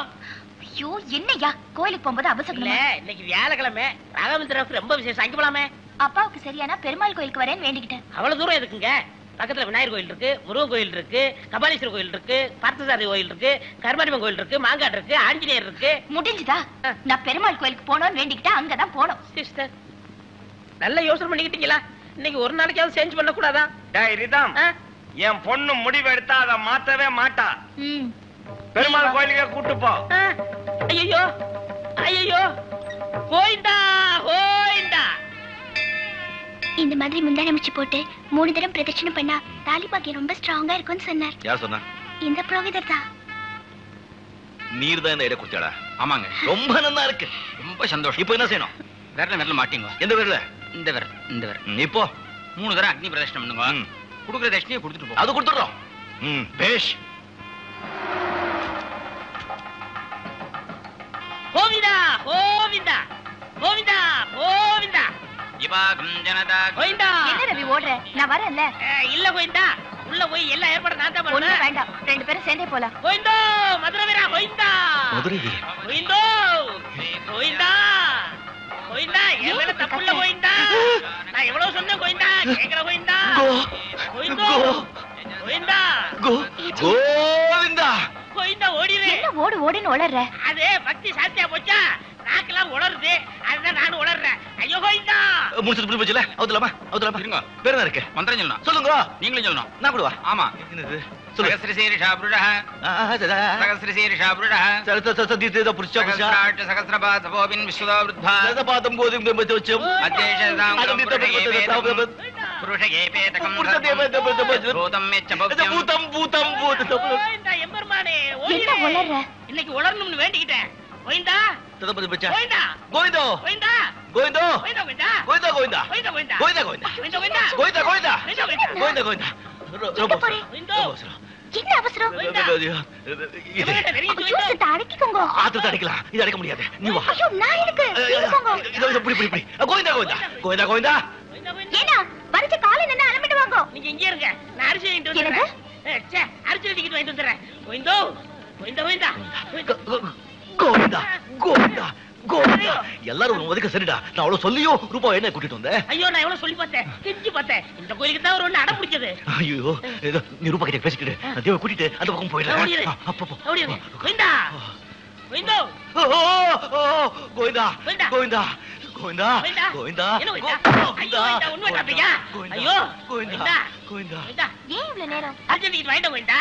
Speaker 6: ஐயோ, என்னய்யா கோயிலுக்கு போகும்போது
Speaker 1: இல்ல
Speaker 6: அபசகுனமா?
Speaker 1: இன்னைக்கு வியாழக்கிழமை. ராகவேந்திர ரொம்ப விசேஷம். அங்க போலாமே.
Speaker 6: அப்பாவுக்கு சரியானா பெருமாள் கோயிலுக்கு வரேன்னு வேண்டிக்கிட்டேன்.
Speaker 1: அவ்வளவு தூரம் எதுக்குங்க? பக்கத்துல விநாயகர் கோயில் இருக்கு, முருகன் கோயில் இருக்கு, கபாலீஸ்வரர் கோயில் இருக்கு, பார்த்தசாரதி கோயில் இருக்கு, கருமாரியம்மன் கோயில் இருக்கு, மாங்காடு இருக்கு, ஆஞ்சநேயர் இருக்கு.
Speaker 6: முடிஞ்சுதா? நான் பெருமாள் கோயிலுக்கு போனோம்னு வேண்டிக்கிட்டா அங்கதான் போனோம்.
Speaker 1: சிஸ்டர் நல்ல யோசனை பண்ணிக்கிட்டீங்களா? இன்னைக்கு ஒரு நாளைக்காவது சேஞ்ச் பண்ண கூடாதா?
Speaker 5: டேய் ரிதம், என் பொண்ணு முடிவு எடுத்தா அதை மாத்தவே மாட்டா. பெருமாள் கோயிலுக்கு கூட்டு போ.
Speaker 1: ஐயோ ஐயோ கோயிண்டா கோயிண்டா.
Speaker 6: இந்த மாதிரி முந்தானை முடிச்சு போட்டு 3 தடவை பிரதட்சணம் பண்ணா தாலி பாக்கியம் ரொம்ப ஸ்ட்ராங்கா இருக்கும்னு சொன்னார்.
Speaker 2: யார் சொன்னா?
Speaker 6: இந்த புரோகிதர் தான்.
Speaker 2: நீர் தான் இந்த இடம் கொடுத்தாடா?
Speaker 3: ஆமாங்க.
Speaker 2: ரொம்ப நல்லா இருக்கு.
Speaker 3: ரொம்ப சந்தோஷம்.
Speaker 2: இப்போ என்ன செய்யணும்?
Speaker 3: விரல மாட்டீங்க.
Speaker 2: எந்த விரல?
Speaker 3: இந்த விரல்.
Speaker 2: இப்போ
Speaker 3: 3 தடவை அக்னி பிரதட்சணம் பண்ணுங்க. குடுக்குற தட்சணையை கொடுத்துட்டு போ.
Speaker 2: அது கொடுத்துறோம். பேஷ்.
Speaker 1: கோவிந்தா கோவிந்தா கோவிந்தா கோவிந்தா.
Speaker 3: இவாகம் ஜனதா
Speaker 1: கோவிந்தா.
Speaker 6: என்ன ரவி ஓடுற? நான் வரேன்ல.
Speaker 1: இல்ல கோவிந்தா, உள்ள போய் எல்லா ஏற்பாடும் நான் தான்
Speaker 6: ஒண்ணும்
Speaker 1: பண்ணுவேன்.
Speaker 6: வேண்டாம், 2 பேரும் சேர்ந்தே போலாம்.
Speaker 1: கோவிந்தோ மதுரை வீரா கோவிந்தா.
Speaker 2: மதுரை வீரா
Speaker 1: கோவிந்தோ கோவிந்தா கோவிந்தா. என் மேல தப்புள்ள கோவிந்தா. நான் எவ்வளவு சொன்னேன் கோவிந்தா, கேக்குற கோவிந்தா. கோவிந்தோ கோவிந்தா
Speaker 2: கோவிந்தா
Speaker 1: கோவிந்தா. ஓடிவே.
Speaker 6: என்ன ஓடுன்னு உளர்ற?
Speaker 1: அது பக்தி சாத்தியா போச்சா? நாக்கெல்லாம் உளருது, அதுதான் நானும் உளர்றேன். ஐயோ கோவிந்தா.
Speaker 2: முடிச்சுட்டு புரிய போச்சுல? அவுத்தலாமா?
Speaker 3: இருங்க.
Speaker 2: பேர் என்ன இருக்கு?
Speaker 3: மந்திரம் சொல்லணும்.
Speaker 2: சொல்லுங்க.
Speaker 3: நீங்களும் சொல்லணும்.
Speaker 2: நான் கூடவா?
Speaker 3: ஆமா.
Speaker 2: என்னது?
Speaker 3: சகஸ்ரசீரிஷா புருஷः சகஸ்ரசீரிஷா புருஷः சகஸ்ரபாதபோபின் விஸ்வதோ விருத்தா அத்யேஷதாம் புருஷகேபேதகம் பூதம் மெச்ச
Speaker 2: பூதம் பூதம் பூதம்.
Speaker 1: கோவிந்தா எம்பெருமானே
Speaker 6: என்ன உளர்ற?
Speaker 1: இன்னைக்கு உளரணும்னு வேண்டிக்கிட்டேன். கோவிந்தா
Speaker 2: ததபதி பச்சா.
Speaker 1: கோவிந்தா
Speaker 2: கோவிந்தோ
Speaker 1: கோவிந்தா
Speaker 2: கோவிந்தோ
Speaker 1: கோவிந்தா கோவிந்தா
Speaker 2: கோவிந்தா கோவிந்தா
Speaker 1: கோவிந்தா கோவிந்தா
Speaker 2: கோவிந்தா கோவிந்தா
Speaker 1: கோவிந்தா
Speaker 2: கோவிந்தா கோவிந்தா
Speaker 1: கோவிந்தா
Speaker 2: கோவிந்தா கோவிந்தா. ரொம்ப அவசரம்.
Speaker 6: என்ன அவசரம்? ஜூஸ் அடக்கிக்கோங்க.
Speaker 2: ஆத்திரத்தை அடிக்கலாம். இது அடக்க முடியாது. நீ வா.
Speaker 6: ஐயோ நான் இருக்கு. இருக்கோங்க.
Speaker 2: இதோ புடி புடி புடி. கோவிந்தா கோவிந்தா கோவிந்தா கோவிந்தா.
Speaker 6: ஏனா வரிச்ச காலை நின்னு அலம்பிட்டு வாங்க.
Speaker 1: நீங்க இங்கே இருங்க, நான் அரிசி வாங்கிட்டு வந்துறேன். ச்சே, அரிசி டிக்கெட் வாங்கிட்டு வந்துறேன். கோவிந்தோ கோவிந்தா கோவிந்தா
Speaker 2: கோவிந்தா கோவிந்தா கோவிந்தா. எல்லாரும் ஒதுக்க சரிடா. நான் அவ்வளவு சொல்லியும் ரூபா என்ன கூட்டிட்டு வந்தேன்.
Speaker 1: ஐயோ நான் எவ்வளவு சொல்லி பார்த்தேன், கெஞ்சி பார்த்தேன். இந்த கோயிலுக்கு தான் ஒரு ஒண்ணு அடம் பிடிச்சது.
Speaker 2: ஐயோ நீ ரூபா கிட்ட பேசிக்கிட்டு தேவை கூட்டிட்டு அந்த பக்கம் போயிடுறேன். அப்பப்போ
Speaker 1: கோவிந்தா கோவிந்தோ
Speaker 2: கோவிந்தா
Speaker 1: கோவிந்தா
Speaker 2: கோவிந்தா கோவிந்தா கோவிந்தா
Speaker 1: என்ன கோவிந்தா? ஐயோ கோவிந்தா உண்மை காப்பீங்க. ஐயோ
Speaker 2: கோவிந்தா கோவிந்தா.
Speaker 1: கோவிந்தா
Speaker 6: ஏன் இவ்வளவு நேரம்?
Speaker 1: அர்ஜென்ட் டிக்கெட் வாங்கிட்டு கோவிந்தா.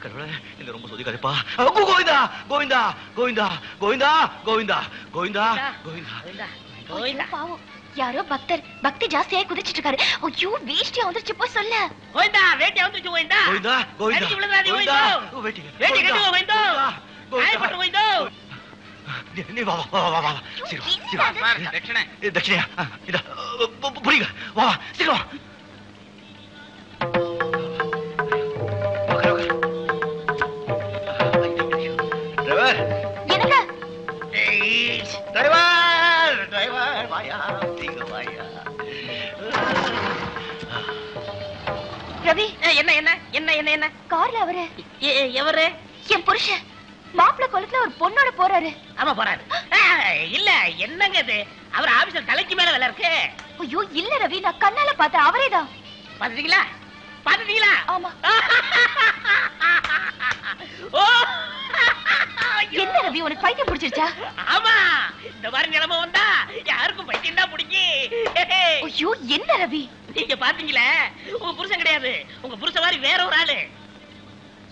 Speaker 2: கடவுளே இந்த ரொம்ப சொதிக்காதேப்பா. கோவிந்தா கோவிந்தா கோவிந்தா கோவிந்தா கோவிந்தா கோவிந்தா கோவிந்தா.
Speaker 1: கோவிந்தா
Speaker 6: பாவம், யாரோ பக்தர் பக்தி ஜாஸ்தியா குதிச்சிட்டு இருக்காரு. ஐயோ வேஷ்டி வந்துருச்சு, போய் சொல்ல.
Speaker 1: கோவிந்தா வேட்டி வந்துச்சு கோவிந்தா.
Speaker 2: கோவிந்தா கோவிந்தா
Speaker 1: அடிச்சு விழுந்தாதே
Speaker 2: கோவிந்தா.
Speaker 1: கோவிந்தா.
Speaker 2: வேட்டி
Speaker 1: வேட்டி கட்டுங்க கோவிந்தா.
Speaker 2: கோவிந்தா
Speaker 1: ஆயப்பட்டு கோவிந்தா.
Speaker 2: நீ வா வா வா வா. சீக்கிரம் சீக்கிரம்.
Speaker 3: தட்சணை
Speaker 2: தட்சணையா? இதா புரியுங்க. வா வா சீக்கிரம். டிரைவர்
Speaker 6: என்னங்க?
Speaker 2: டிரைவர் டிரைவர் வாயா சீக்கிரம் வாயா.
Speaker 6: ரவி,
Speaker 1: என்ன என்ன என்ன என்ன என்ன
Speaker 6: கார்ல அவரு
Speaker 1: எவரு?
Speaker 6: என் புருஷன் மாப்பிள்ளை கொலத்துல ஒரு பொண்ணோட போறாரு.
Speaker 1: ஆமா போறாரு. இல்ல என்னங்க இது, அவர் ஆபீஸ்ல தலைக்கு மேல வேலை இருக்கு.
Speaker 6: ஐயோ இல்ல ரவி, நான் கண்ணால பார்த்தேன், அவரேதான்.
Speaker 1: பாத்துட்டீங்களா பாத்துட்டீங்களா?
Speaker 6: ஆமா.
Speaker 1: ஓ
Speaker 6: என்ன ரவி, உனக்கு பைத்தியம் பிடிச்சிருச்சா?
Speaker 1: ஆமா, இந்த மாதிரி நிலைமை வந்தா யாருக்கும் பைத்தியம் தான் பிடிக்கும்.
Speaker 6: ஐயோ என்ன ரவி?
Speaker 1: நீங்க பாத்தீங்களா, உங்க புருஷன் கிடையாது, உங்க புருஷன் மாதிரி வேற ஒரு ஆளு.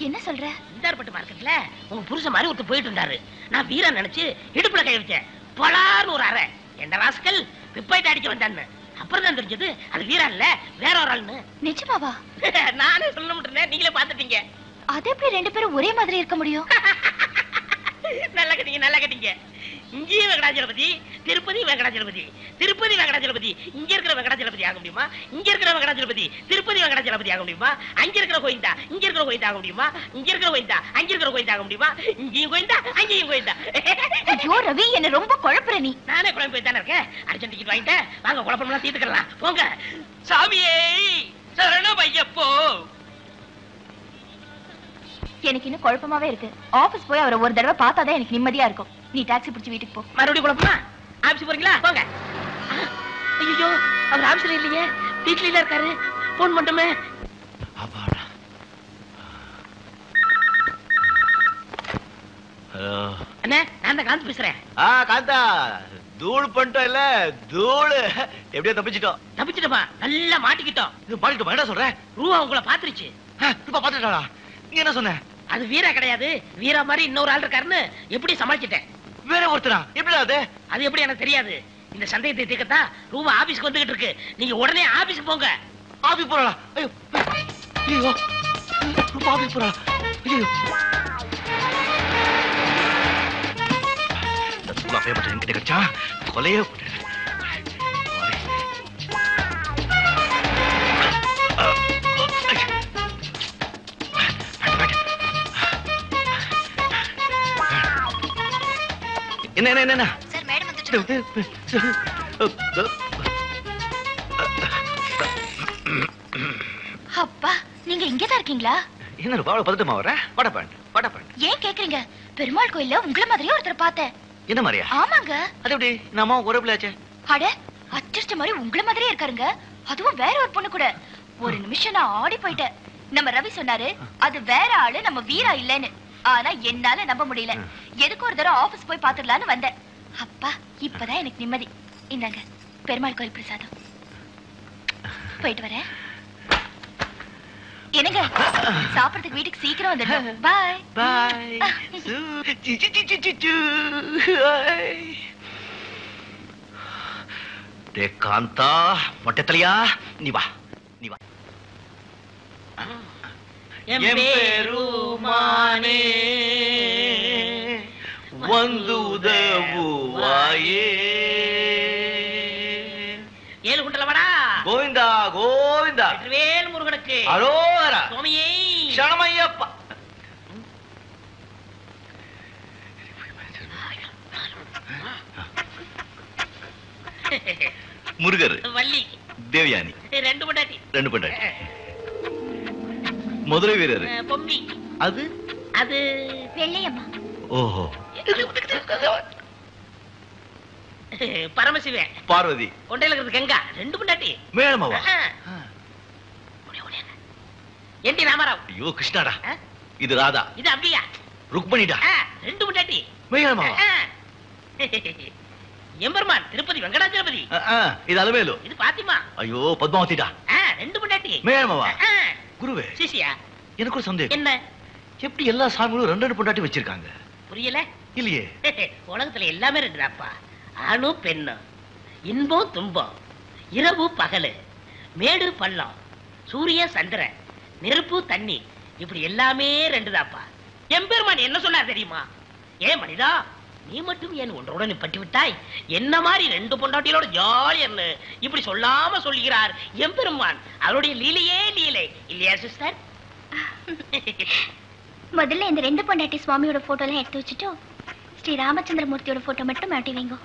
Speaker 6: என்ன சொல்ற?
Speaker 1: இந்தார்பட்டு மார்க்கெட்ல உங்க புருஷன் மாதிரி ஒருத்தர் போயிட்டு இருந்தாரு. நான் வீரா நினைச்சு இடுப்புல கை வச்சேன். பலார்னு ஒரு அறை. என்ன ராஸ்கல் பிப்பாயிட்டு அடிக்க வந்தான்னு. அப்புறம் தான் தெரிஞ்சது அது வீரா இல்ல வேற ஒரு ஆளுன்னு.
Speaker 6: நிஜமாவா?
Speaker 1: நானே சொல்ல மாட்டேன், நீங்களே பாத்துட்டீங்க.
Speaker 6: அது எப்படி 2 பேரும் ஒரே மாதிரி இருக்க முடியும்?
Speaker 1: நல்லா கேட்டீங்க நல்லா கேட்டீங்க. இங்கேயும் வெங்கடாஜலபதி, திருப்பதி வெங்கடாஜலபதி, திருப்பதி வெங்கடாஜலபதி. இங்க இருக்கிற வெங்கடாஜலபதி ஆக முடியுமா? இங்க இருக்கிற வெங்கடாஜலபதி திருப்பதி வெங்கடாஜலபதி ஆக முடியுமா? அங்க இருக்கிற கோயிந்தா இங்க இருக்கிற கோயிந்தா ஆக முடியுமா? இங்க இருக்கிற கோயிந்தா அங்க இருக்கிற கோயிந்தா ஆக முடியுமா? இங்கேயும் கோயிந்தா அங்கேயும் கோயிந்தா.
Speaker 6: ஐயோ ரவி, என்ன ரொம்ப குழப்புற நீ.
Speaker 1: நானே குழம்பு போய் தானே இருக்கேன். அர்ஜென்ட் டிக்கெட் வாங்கிட்டேன், வாங்க குழப்பம்லாம் தீர்த்துக்கலாம். போங்க. சாமியே சரணம் ஐயப்போ.
Speaker 6: எனக்கு இன்னும் குழப்பமாவே இருக்கு. ஆபீஸ் போய் அவரை ஒரு தடவை பார்த்தாதான் எனக்கு நிம்மதியா இருக்கும். நீ டாக்ஸி பிடிச்சி வீட்டுக்கு போ.
Speaker 1: மறுபடியும் குழப்பமா? ஆபீஸ் போறீங்களா? போங்க. ஐயோ அவர் ஆபீஸ்ல இல்லையே, வீட்ல இருக்காரு. போன் மட்டுமே. அண்ணே, நான் தான் காந்த் பேசுறேன்.
Speaker 2: காந்தா, தூள் பண்ணிட்டோம் இல்ல, தூள். எப்படியோ தப்பிச்சிட்டோம்.
Speaker 1: தப்பிச்சிட்டோமா? நல்லா மாட்டிக்கிட்டோம்.
Speaker 2: இது மாட்டிட்டோம். என்ன சொல்ற?
Speaker 1: ரூபா உங்களை பாத்துருச்சு.
Speaker 2: இப்ப பாத்துட்டாளா? நீ என்ன சொன்ன?
Speaker 1: அது வீரா கிடையாது, வீரா மாதிரி இன்னொரு ஆள் இருக்காருன்னு எப்படி சமாளிச்சிட்டேன்.
Speaker 2: வேற ஒருத்தரா? எப்படி அது?
Speaker 1: அது எப்படி எனக்கு தெரியாது. இந்த சந்தேகத்தை தீர்க்கத்தான் ரூபா ஆபீஸ்க்கு வந்துகிட்டு இருக்கு. நீங்க உடனே ஆபீஸ்க்கு போங்க.
Speaker 2: ஆபீஸ் போறாளா? ஐயோ ஐயோ, ரூபா ஆபீஸ் போறாளா? ஐயோ, பேப்பட்ட என்கிட்ட கிடைச்சா கொலையே என்ன என்ன என்ன
Speaker 6: சார் மேடம் வந்துட்டு. அப்பா, நீங்க இங்கதான் இருக்கீங்களா?
Speaker 2: என்ன ரூபா பதட்டமா வர? வட பேண்ட்.
Speaker 6: ஏன் கேக்குறீங்க? பெருமாள் கோயில்ல உங்களை மாதிரியே ஒருத்தர் பார்த்தேன்.
Speaker 2: என்ன மாதிரியா?
Speaker 6: ஆமாங்க.
Speaker 2: அது எப்படி? நம்ம ஒரு பிள்ளையாச்சே.
Speaker 6: அட, அச்சடிச்ச மாதிரி உங்களை மாதிரியே இருக்காருங்க. அதுவும் வேற ஒரு பொண்ணு கூட. ஒரு நிமிஷம் நான் ஆடி போயிட்டேன். நம்ம ரவி சொன்னாரு அது வேற ஆளு, நம்ம வீரா இல்லன்னு. ஆனா என்னால நம்ப முடியல. எதுக்கு ஒரு தடவை ஆபீஸ் போய் பாத்துடலான்னு வந்தேன். அப்பா, இப்பதான் எனக்கு நிம்மதி. இந்தாங்க பெருமாள் கோயில் பிரசாதம். போயிட்டு வரேன். என்னங்க, சாப்பிடறதுக்கு வீட்டுக்கு சீக்கிரம் வந்துடணும். பாய்
Speaker 2: பாய். டே காந்தா, மொட்டை தலையா, நீ வா.
Speaker 1: எம்பெருமானே
Speaker 2: வந்து உதவுவாயே.
Speaker 1: ஏழு குண்டலவடா
Speaker 2: கோவிந்தா கோவிந்தா.
Speaker 1: வேல் முருகனுக்கு
Speaker 2: அரோகரா.
Speaker 1: சுவாமியே
Speaker 2: சரணமையப்பா. முருகர்,
Speaker 1: வள்ளி,
Speaker 2: தேவயானி,
Speaker 1: ரெண்டு பொண்டாட்டி.
Speaker 2: மதுரை வீரர்
Speaker 1: பொம்மி.
Speaker 2: அது
Speaker 1: அது
Speaker 6: வெள்ளையம்மா.
Speaker 2: ஓஹோ.
Speaker 1: பரமசிவன்,
Speaker 2: பார்வதி,
Speaker 1: கொண்டையில இருக்கிறது கங்கா. ரெண்டு பொண்டாட்டி.
Speaker 2: மேளமாவா?
Speaker 1: என் டி ராமராவ்.
Speaker 2: ஐயோ கிருஷ்ணாடா. இது ராதா.
Speaker 1: இது அம்பியா.
Speaker 2: ருக்மணிடா.
Speaker 1: ரெண்டு பொண்டாட்டி.
Speaker 2: மேளமாவா?
Speaker 1: எம்பெருமான் திருப்பதி வெங்கடாச்சலபதி.
Speaker 2: இது அலமேலு.
Speaker 1: இது பாத்திமா.
Speaker 2: ஐயோ பத்மாவதிடா.
Speaker 1: ரெண்டு பொண்டாட்டி.
Speaker 2: மேளமாவா? குருவே,
Speaker 1: சிசியா,
Speaker 2: எனக்கு ஒரு சந்தேகம்.
Speaker 1: என்ன?
Speaker 2: எப்படி எல்லா சாமிகளும் ரெண்டு பொண்டாட்டி வச்சிருக்காங்க?
Speaker 1: புரியல?
Speaker 2: இல்லையே.
Speaker 1: உலகத்துல எல்லாமே ரெண்டுதாப்பா. ஆணும் பெண்ணும், இன்பம் துன்பம், இரவு பகலு, மேடு பள்ளம், சூரிய சந்திரன், நெருப்பு தண்ணி, இப்படி எல்லாமே ரெண்டுதாப்பா. எம்பெருமான் என்ன சொன்னார் தெரியுமா? ஏன் மனிதா, நீ மட்டும் ஏன் ஒன்றோட நிப்பட்டு விட்டாய்? என்ன மாதிரி ரெண்டு பொண்டாட்டியோட ஜாலியர்னு இப்படி சொல்லாம சொல்லுகிறார் எம்பெருமான். அவருடைய லீலையே லீலை இல்லையா சிஸ்டர்?
Speaker 6: முதல்ல இந்த ரெண்டு பொண்டாட்டி சுவாமியோட போட்டோ எல்லாம் எடுத்து வச்சுட்டு ஸ்ரீ ராமச்சந்திரமூர்த்தியோட போட்டோ மட்டும் மாட்டி வைங்க.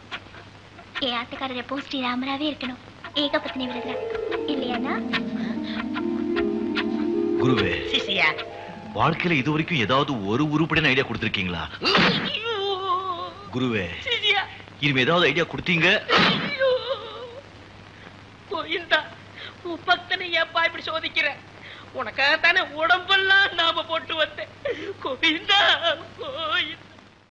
Speaker 6: என் ஆத்துக்காரர் எப்பவும் ஸ்ரீராமராவே இருக்கணும். ஏகபத்னி விரதம் இல்லையானா?
Speaker 2: குருவே,
Speaker 1: சிசியா,
Speaker 2: வாழ்க்கையில இது வரைக்கும் ஏதாவது ஒரு உருப்படியான ஐடியா கொடுத்திருக்கீங்களா? குருவே,
Speaker 1: சிசியா,
Speaker 2: இனிமே ஏதாவது ஐடியா கொடுத்தீங்க?
Speaker 1: கோயில்டா, உன் பக்தனை ஏப்பா இப்படி சோதிக்கிற? உனக்காகத்தானே உடம்பெல்லாம் நாம போட்டு வந்தேன். கோயில்டா, கோயில்.